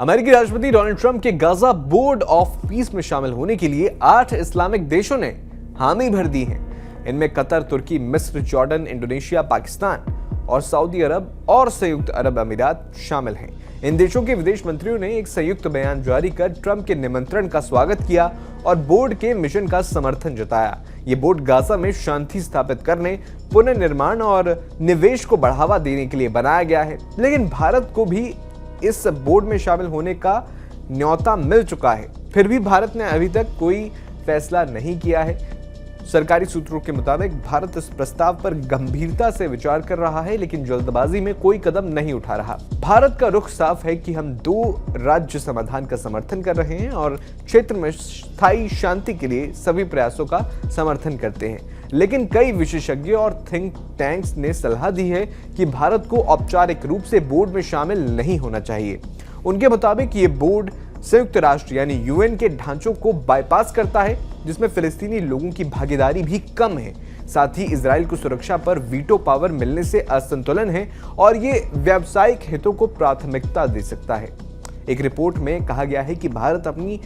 अमेरिकी राष्ट्रपति Donald Trump के गाजा बोर्ड ऑफ पीस में शामिल होने के लिए 8 इस्लामिक देशों ने हामी भर दी है। इनमें कतर, तुर्की, मिस्र, जॉर्डन, इंडोनेशिया, पाकिस्तान और सऊदी अरब और संयुक्त अरब अमीरात शामिल हैं। इन देशों के विदेश मंत्रियों ने एक संयुक्त बयान जारी कर ट्रंप के निमंत्रण का स्वागत किया और बोर्ड के मिशन का समर्थन जताया। ये बोर्ड गाजा में शांति स्थापित करने, पुनर्निर्माण और निवेश को बढ़ावा देने के लिए बनाया गया है। लेकिन भारत को भी इस बोर्ड में शामिल होने का न्योता मिल चुका है, फिर भी भारत ने अभी तक कोई फैसला नहीं किया है। सरकारी सूत्रों के मुताबिक भारत इस प्रस्ताव पर गंभीरता से विचार कर रहा है, लेकिन जल्दबाजी में कोई कदम नहीं उठा रहा। भारत का रुख साफ है कि हम 2 राज्य समाधान का समर्थन कर रहे हैं और क्षेत्र में स्थायी शांति के लिए सभी प्रयासों का समर्थन करते हैं। लेकिन कई विशेषज्ञ और थिंक टैंक्स ने सलाह दी है कि भारत को औपचारिक रूप से बोर्ड में शामिल नहीं होना चाहिए। उनके मुताबिक ये बोर्ड संयुक्त राष्ट्र यानी यूएन के ढांचों को बाईपास करता है, जिसमें फिलिस्तीनी लोगों की भागीदारी भी कम है। साथ ही इजराइल को सुरक्षा पर वीटो पावर मिलने से असंतुलन है और ये व्यावसायिक हितों को प्राथमिकता दे सकता है। एक रिपोर्ट में कहा गया है कि भारत अपनी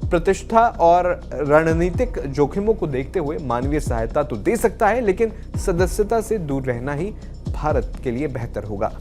प्रतिष्ठा और रणनीतिक जोखिमों को देखते हुए मानवीय सहायता तो दे सकता है, लेकिन सदस्यता से दूर रहना ही भारत के लिए बेहतर होगा।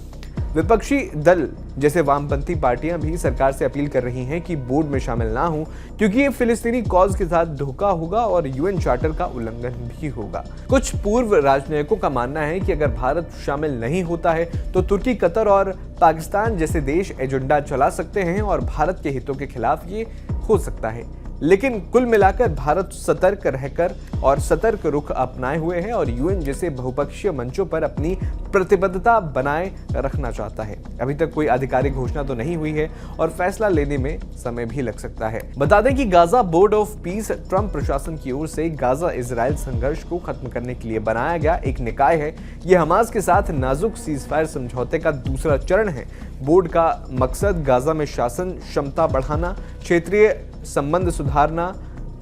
विपक्षी दल जैसे वामपंथी पार्टियां भी सरकार से अपील कर रही हैं कि बोर्ड में शामिल ना हो, क्योंकि ये फिलिस्तीनी कॉज के साथ धोखा होगा और यूएन चार्टर का उल्लंघन भी होगा। कुछ पूर्व राजनयिकों का मानना है कि अगर भारत शामिल नहीं होता है तो तुर्की, कतर और पाकिस्तान जैसे देश एजेंडा चला सकते हैं और भारत के हितों के खिलाफ ये हो सकता है। लेकिन कुल मिलाकर भारत सतर्क रहकर और सतर्क रुख अपनाए हुए है और यूएन जैसे बहुपक्षीय मंचों पर अपनी प्रतिबद्धता बनाए रखना चाहता है। अभी तक कोई आधिकारिक घोषणा तो नहीं हुई है और फैसला लेने में समय भी लग सकता है। बता दें कि Gaza board of peace Trump प्रशासन की ओर से गाजा इजराइल संघर्ष को खत्म करने के लिए बनाया गया एक निकाय है। यह हमास के साथ नाजुक सीजफायर समझौते का दूसरा चरण है। बोर्ड का मकसद गाजा में शासन क्षमता बढ़ाना, क्षेत्रीय संबंध सुधारना,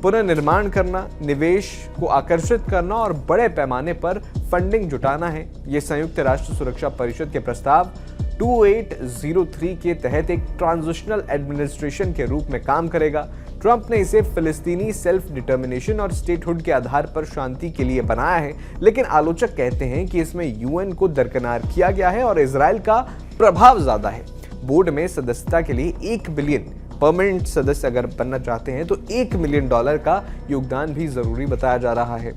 पुनर्निर्माण करना, निवेश को आकर्षित करना और बड़े पैमाने पर फंडिंग जुटाना है। ये संयुक्त राष्ट्र सुरक्षा परिषद के प्रस्ताव 2803 के तहत एक ट्रांजिशनल एडमिनिस्ट्रेशन के रूप में काम करेगा। ट्रंप ने इसे फिलिस्तीनी सेल्फ डिटर्मिनेशन और स्टेटहुड के आधार पर शांति के लिए बनाया है, लेकिन आलोचक कहते हैं कि इसमें यूएन को दरकिनार किया गया है और इजराइल का प्रभाव ज्यादा है। बोर्ड में सदस्यता के लिए 1 बिलियन परमानेंट सदस्य अगर बनना चाहते हैं तो $1 मिलियन का योगदान भी जरूरी बताया जा रहा है।